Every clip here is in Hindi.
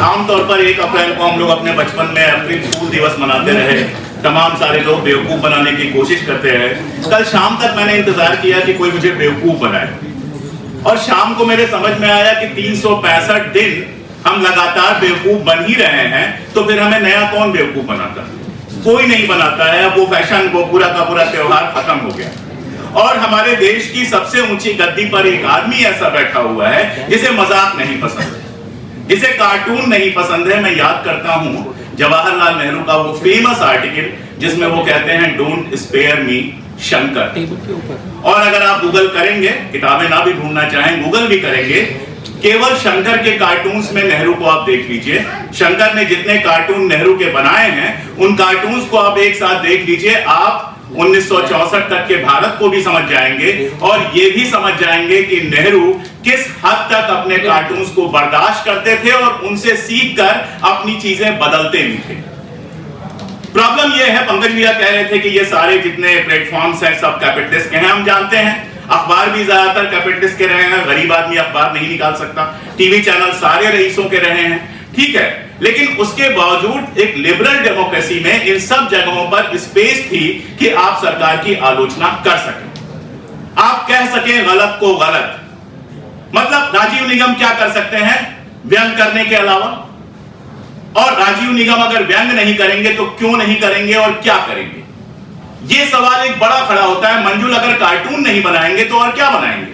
आमतौर पर 1 अप्रैल को हम लोग अपने बचपन में अप्रैल फूल दिवस मनाते रहे, तमाम सारे लोग बेवकूफ बनाने की कोशिश करते रहे। कल शाम तक मैंने इंतजार किया कि कोई मुझे बेवकूफ बनाए, और शाम को मेरे समझ में आया कि 365 दिन हम लगातार बेवकूफ बन ही रहे हैं, तो फिर हमें नया कौन बेवकूफ बनाता? कोई नहीं बनाता है। अब वो फैशन, वो पूरा का पूरा त्योहार खत्म हो गया। और हमारे देश की सबसे ऊंची गद्दी पर एक आदमी ऐसा बैठा हुआ है जिसे मजाक नहीं पसंद है, जिसे कार्टून नहीं पसंद है। मैं याद करता हूं जवाहरलाल नेहरू का वो फेमस आर्टिकल जिसमें वो कहते हैं, डोंट स्पेयर मी शंकर। और अगर आप गूगल करेंगे, किताबें ना भी ढूंढना चाहें, गूगल भी करेंगे, केवल शंकर के कार्टून्स में नेहरू को आप देख लीजिए। शंकर ने जितने कार्टून नेहरू के बनाए हैं, उन कार्टून्स को आप एक साथ देख लीजिए, आप 1964 तक के भारत को भी समझ जाएंगे, और ये भी समझ जाएंगे कि नेहरू किस हद तक अपने कार्टून्स को बर्दाश्त करते थे और उनसे सीखकर अपनी चीजें बदलते भी थे। प्रॉब्लम ये है, पंकज भैया कह रहे थे कि ये सारे जितने प्लेटफॉर्म्स हैं सब कैपिटलिस्ट के हैं, हम जानते हैं। अखबार भी ज्यादातर कैपिटलिस्ट के रहे हैं, गरीब आदमी अखबार नहीं निकाल सकता। टीवी चैनल सारे रईसों के रहे हैं, ठीक है, लेकिन उसके बावजूद एक लिबरल डेमोक्रेसी में इन सब जगहों पर स्पेस थी कि आप सरकार की आलोचना कर सकें, आप कह सकें गलत को गलत। मतलब राजीव निगम क्या कर सकते हैं व्यंग करने के अलावा? और राजीव निगम अगर व्यंग नहीं करेंगे तो क्यों नहीं करेंगे और क्या करेंगे? यह सवाल एक बड़ा खड़ा होता है। मंजुल अगर कार्टून नहीं बनाएंगे तो और क्या बनाएंगे?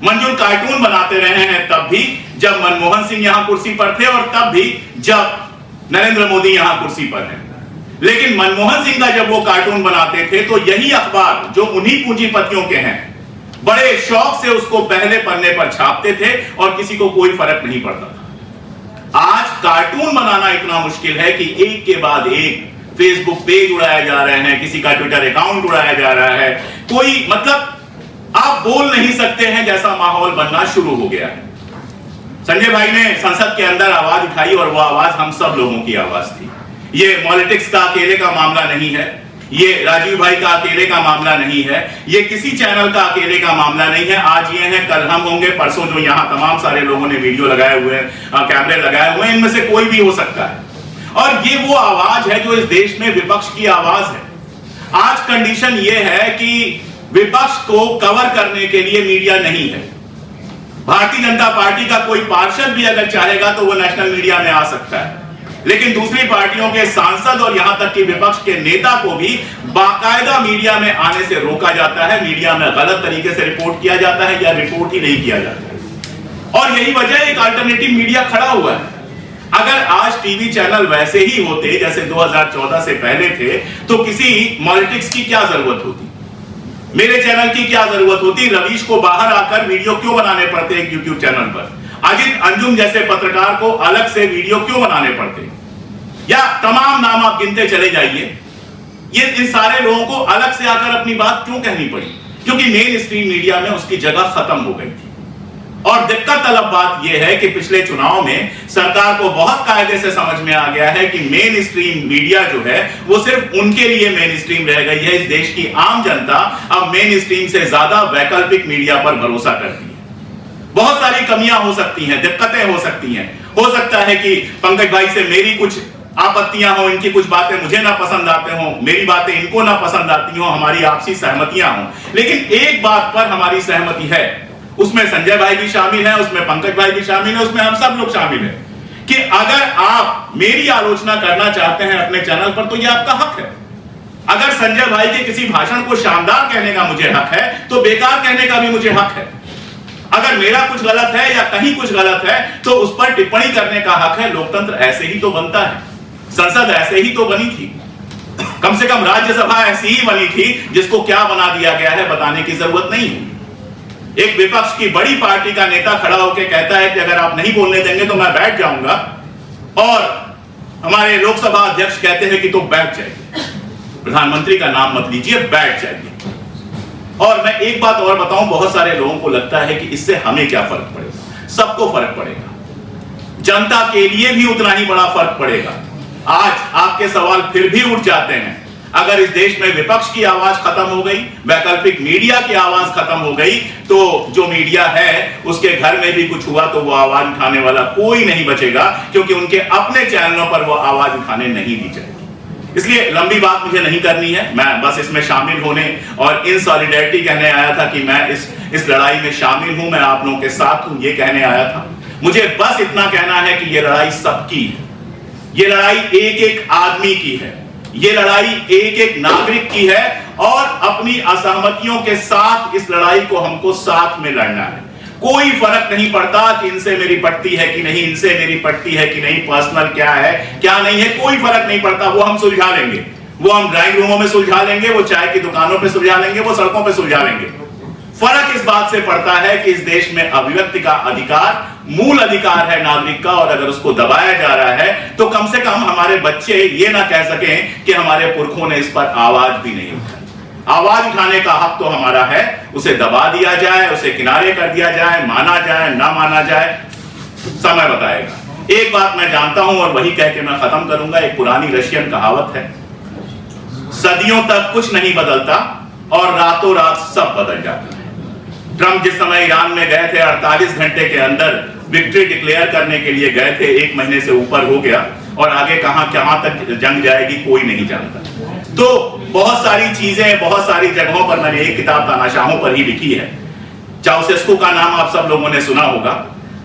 मंजुल कार्टून बनाते रहे हैं तब भी जब मनमोहन सिंह यहां कुर्सी पर थे, और तब भी जब नरेंद्र मोदी यहां कुर्सी पर हैं। लेकिन मनमोहन सिंह का जब वो कार्टून बनाते थे तो यही अखबार जो उन्हीं पूंजीपतियों के हैं, बड़े शौक से उसको पहले पन्ने पर छापते थे और किसी को कोई फर्क नहीं पड़ता था। आज कार्टून बनाना इतना मुश्किल है कि एक के बाद एक फेसबुक पेज उड़ाए जा रहे हैं, किसी का ट्विटर अकाउंट उड़ाया जा रहा है, कोई मतलब आप बोल नहीं सकते हैं जैसा माहौल बनना शुरू हो गया है। संजय भाई ने संसद के अंदर आवाज उठाई और वो आवाज हम सब लोगों की आवाज थी। ये पॉलिटिक्स का अकेले का मामला नहीं है, ये राजीव भाई का अकेले का मामला नहीं है, ये किसी चैनल का अकेले का मामला नहीं है। आज ये हैं, कल हम होंगे, परसों जो यहाँ तमाम सारे लोगों ने वीडियो लगाए हुए हैं, कैमरे लगाए हुए हैं, इनमें से कोई भी हो सकता है। और ये वो आवाज है जो इस देश में विपक्ष की आवाज है। आज कंडीशन ये है कि विपक्ष को कवर करने के लिए मीडिया नहीं है। भारतीय जनता पार्टी का कोई पार्षद भी अगर चाहेगा तो वो नेशनल मीडिया में आ सकता है, लेकिन दूसरी पार्टियों के सांसद और यहां तक कि विपक्ष के नेता को भी बाकायदा मीडिया में आने से रोका जाता है। मीडिया में गलत तरीके से रिपोर्ट किया जाता है या रिपोर्ट ही नहीं किया जाता है, और यही वजह एक अल्टरनेटिव मीडिया खड़ा हुआ है। अगर आज टीवी चैनल वैसे ही होते जैसे 2014 से पहले थे तो किसी पॉलिटिक्स की क्या जरूरत होती, मेरे चैनल की क्या जरूरत होती, रवीश को बाहर आकर वीडियो क्यों बनाने पड़ते एक यूट्यूब चैनल पर, अजित अंजुम जैसे पत्रकार को अलग से वीडियो क्यों बनाने पड़ते, या तमाम नाम आप गिनते चले जाइए। ये इन सारे लोगों को अलग से आकर अपनी बात क्यों कहनी पड़ी? क्योंकि मेन स्ट्रीम मीडिया में उसकी जगह खत्म हो गई थी। और दिक्कत तलब बात यह है कि पिछले चुनाव में सरकार को बहुत कायदे से समझ में आ गया है कि मेन स्ट्रीम मीडिया जो है वो सिर्फ उनके लिए मेन स्ट्रीम रह गई है। इस देश की आम जनता अब मेन स्ट्रीम से ज्यादा वैकल्पिक मीडिया पर भरोसा करती है। बहुत सारी कमियां हो सकती हैं, दिक्कतें हो सकती हैं। हो सकता है कि पंकज भाई से मेरी कुछ आपत्तियां हो, इनकी कुछ बातें मुझे ना पसंद आते हो, मेरी बातें इनको ना पसंद आती हो, हमारी आपसी सहमतियां हो, लेकिन एक बात पर हमारी सहमति है, उसमें संजय भाई भी शामिल है, उसमें पंकज भाई भी शामिल है, उसमें हम सब लोग शामिल हैं कि अगर आप मेरी आलोचना करना चाहते हैं अपने चैनल पर तो यह आपका हक है। अगर संजय भाई के किसी भाषण को शानदार कहने का मुझे हक है तो बेकार कहने का भी मुझे हक है। अगर मेरा कुछ गलत है या कहीं कुछ गलत है तो उस पर टिप्पणी करने का हक है। लोकतंत्र ऐसे ही तो बनता है, संसद ऐसे ही तो बनी थी, कम से कम राज्यसभा ऐसी ही बनी थी, जिसको क्या बना दिया गया है बताने की जरूरत नहीं है। एक विपक्ष की बड़ी पार्टी का नेता खड़ा होकर कहता है कि अगर आप नहीं बोलने देंगे तो मैं बैठ जाऊंगा, और हमारे लोकसभा अध्यक्ष कहते हैं कि तो बैठ जाइए, प्रधानमंत्री का नाम मत लीजिए, बैठ जाइए। और मैं एक बात और बताऊं, बहुत सारे लोगों को लगता है कि इससे हमें क्या फर्क पड़ेगा। सबको फर्क पड़ेगा, जनता के लिए भी उतना ही बड़ा फर्क पड़ेगा। आज आपके सवाल फिर भी उठ जाते हैं। अगर इस देश में विपक्ष की आवाज खत्म हो गई, वैकल्पिक मीडिया की आवाज खत्म हो गई, तो जो मीडिया है उसके घर में भी कुछ हुआ तो वो आवाज उठाने वाला कोई नहीं बचेगा, क्योंकि उनके अपने चैनलों पर वो आवाज उठाने नहीं दी जाएगी। इसलिए लंबी बात मुझे नहीं करनी है, मैं बस इसमें शामिल होने और इन सॉलिडेरिटी कहने आया था कि मैं इस लड़ाई में शामिल हूं, मैं आप लोगों के साथ हूं, ये कहने आया था। मुझे बस इतना कहना है कि ये लड़ाई सबकी है, ये लड़ाई एक एक आदमी की है, ये लड़ाई एक एक नागरिक की है, और अपनी असहमतियों के साथ इस लड़ाई को हमको साथ में लड़ना है। कोई फर्क नहीं पड़ता कि इनसे मेरी पटती है कि नहीं, इनसे मेरी पटती है कि नहीं, पर्सनल क्या है क्या नहीं है, कोई फर्क नहीं पड़ता। वो हम सुलझा लेंगे, वो हम ड्राइंग रूमों में सुलझा लेंगे, वो चाय की दुकानों पे सुलझा लेंगे, वो सड़कों पे सुलझा लेंगे। फर्क इस बात से पड़ता है कि इस देश में अभिव्यक्ति का अधिकार मूल अधिकार है नागरिक का, और अगर उसको दबाया जा रहा है तो कम से कम हमारे बच्चे ये ना कह सकें कि हमारे पुरखों ने इस पर आवाज भी नहीं उठाई। आवाज उठाने का हक तो हमारा है, उसे दबा दिया जाए, उसे किनारे कर दिया जाए, माना जाए ना माना जाए, समय बताएगा। एक बात मैं जानता हूं और वही कह के मैं खत्म करूंगा। एक पुरानी रशियन कहावत है, सदियों तक कुछ नहीं बदलता और रातों रात सब बदल जाता है। ट्रंप जिस समय ईरान में गए थे, 48 घंटे के अंदर विक्ट्री डिक्लेयर करने के लिए गए थे, 1 महीने से ऊपर हो गया, और आगे कहां तक जंग जाएगी कोई नहीं जानता। तो बहुत सारी चीजें, बहुत सारी जगहों पर मैंने एक किताब तानाशाहों पर ही लिखी है। चाउसेस्कू का नाम आप सब लोगों ने सुना होगा।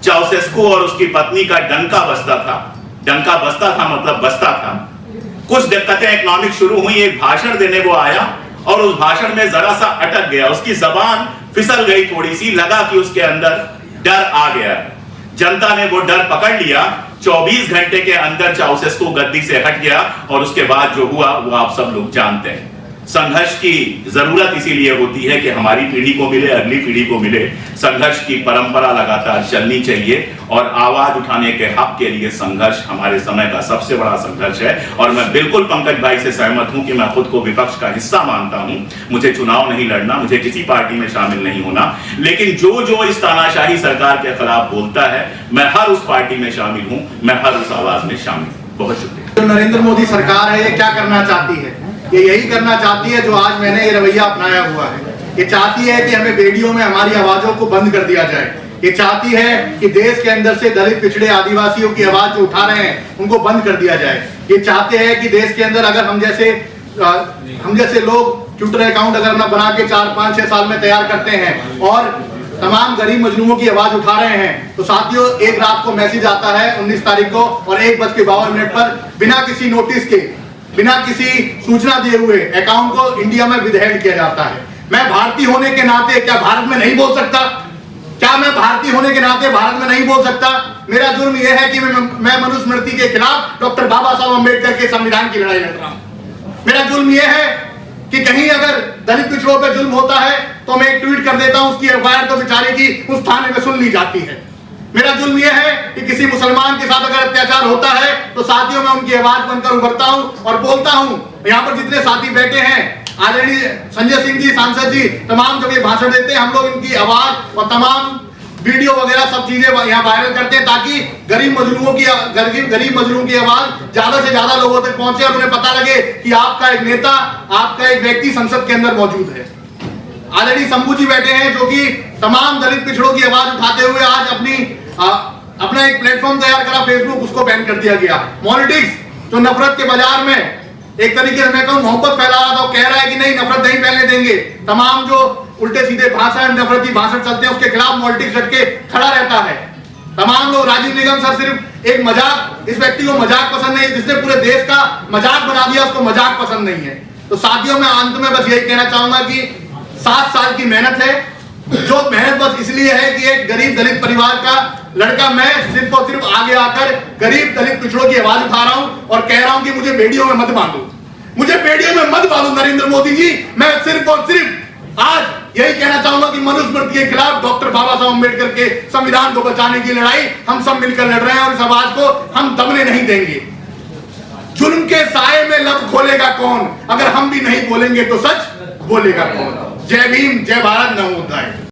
चाउसेस्कू और उसकी पत्नी का डंका बसता था, डंका बसता था मतलब बसता था। कुछ दिक्कतें इकोनॉमिक शुरू हुई, एक भाषण देने वो आया और उस भाषण में जरा सा अटक गया, उसकी जबान फिसल गई थोड़ी सी, लगा कि उसके अंदर डर आ गया। जनता ने वो डर पकड़ लिया, 24 घंटे के अंदर चाउसेस्कू गद्दी से हट गया, और उसके बाद जो हुआ वो आप सब लोग जानते हैं। संघर्ष की जरूरत इसीलिए होती है कि हमारी पीढ़ी को मिले, अगली पीढ़ी को मिले। संघर्ष की परंपरा लगातार चलनी चाहिए, और आवाज उठाने के हक के लिए संघर्ष हमारे समय का सबसे बड़ा संघर्ष है। और मैं बिल्कुल पंकज भाई से सहमत हूं कि मैं खुद को विपक्ष का हिस्सा मानता हूं। मुझे चुनाव नहीं लड़ना, मुझे किसी पार्टी में शामिल नहीं होना, लेकिन जो इस तानाशाही सरकार के खिलाफ बोलता है, मैं हर उस पार्टी में शामिल हूं, मैं हर उस आवाज में शामिल हूं। बहुत शुक्रिया। जो नरेंद्र मोदी सरकार है, ये क्या करना चाहती है? ये यही करना चाहती है जो आज मैंने ये रवैया अपनाया हुआ है। ये चाहती है कि हमें रेडियो में हमारी आवाजों को बंद कर दिया जाए। ये चाहती है कि देश के अंदर से दलित, पिछड़े, आदिवासियों की आवाज जो उठा रहे हैं उनको बंद कर दिया जाए। ये चाहते हैं कि देश के अंदर अगर हम जैसे लोग ट्विटर अकाउंट अगर ना बना के 4, 5, 6 साल में तैयार करते हैं और तमाम गरीब मजलूमों की आवाज उठा रहे हैं, तो साथियों एक रात को मैसेज आता है 19 तारीख को, और 1:52 पर बिना किसी नोटिस के, बिना किसी सूचना दिए हुए अकाउंट को इंडिया में विदहेड किया जाता है। मैं भारतीय होने के नाते क्या भारत में नहीं बोल सकता? क्या मैं भारतीय होने के नाते भारत में नहीं बोल सकता? मेरा जुर्म यह है कि मैं मनुस्मृति के खिलाफ डॉक्टर बाबा साहब अम्बेडकर के संविधान की लड़ाई लड़ रहा हूं। मेरा जुर्म यह है कि कहीं अगर दलित पिछड़ों पर जुल्म होता है तो मैं एक ट्वीट कर देता हूं, उसकी एफआईआर तो बेचारे की उस थाने में सुन ली जाती है। मेरा जुल्म यह है कि किसी मुसलमान के साथ अगर अत्याचार होता है तो साथियों में उनकी आवाज बनकर उभरता हूं और बोलता हूं। यहाँ पर जितने साथी बैठे हैं, आदरणीय संजय सिंह जी, सांसद जी, तमाम जब ये भाषण देते हैं हम लोग इनकी आवाज और तमाम वीडियो वगैरह सब चीजें यहाँ वायरल करते हैं, ताकि गरीब मजलूमों की आवाज ज्यादा से ज्यादा लोगों तक पहुंचे और उन्हें पता लगे कि आपका एक नेता, आपका एक व्यक्ति संसद के अंदर मौजूद है। आदरणीय शंभू जी बैठे हैं जो कि तमाम दलित पिछड़ों की आवाज उठाते हुए आज अपना एक प्लेटफॉर्म तैयार करा, फेसबुक, उसको बैन कर दिया गया। पॉलिटिक्स जो नफरत के बाजार में एक तरीके से मैं कहूं मोहब्बत फैला रहा था, कह रहा है कि नहीं नफरत नहीं फैलने देंगे। तमाम जो उल्टे सीधे भाषण, नफरती भाषण चलते हैं उसके खिलाफ पॉलिटिक्स डट के खड़ा रहता है। तमाम लोग, राजीव निगम सर सिर्फ एक मजाक, इस व्यक्ति को मजाक पसंद नहीं, जिसने पूरे देश का मजाक बना दिया उसको मजाक पसंद नहीं है। तो साथियों मैं अंत में बस यही कहना चाहूंगा कि 7 साल की मेहनत है, जो मेहनत बस इसलिए है कि एक गरीब दलित परिवार का लड़का मैं सिर्फ और सिर्फ आगे आकर गरीब दलित पिछड़ों की आवाज उठा रहा हूं और कह रहा हूं कि मुझे वीडियो में मत बांधो, मुझे वीडियो में मत बांधो नरेंद्र मोदी जी। मैं सिर्फ और सिर्फ आज यही कहना चाहूंगा कि मनुस्मृति के खिलाफ डॉक्टर बाबा साहब अम्बेडकर के संविधान को बचाने की लड़ाई हम सब मिलकर लड़ रहे हैं और इस आवाज को हम दबने नहीं देंगे। जुल्म के साए में लब खोलेगा कौन? अगर हम भी नहीं बोलेंगे तो सच बोलेगा कौन? जय भीम, जय भारत, नमो बुद्धाय।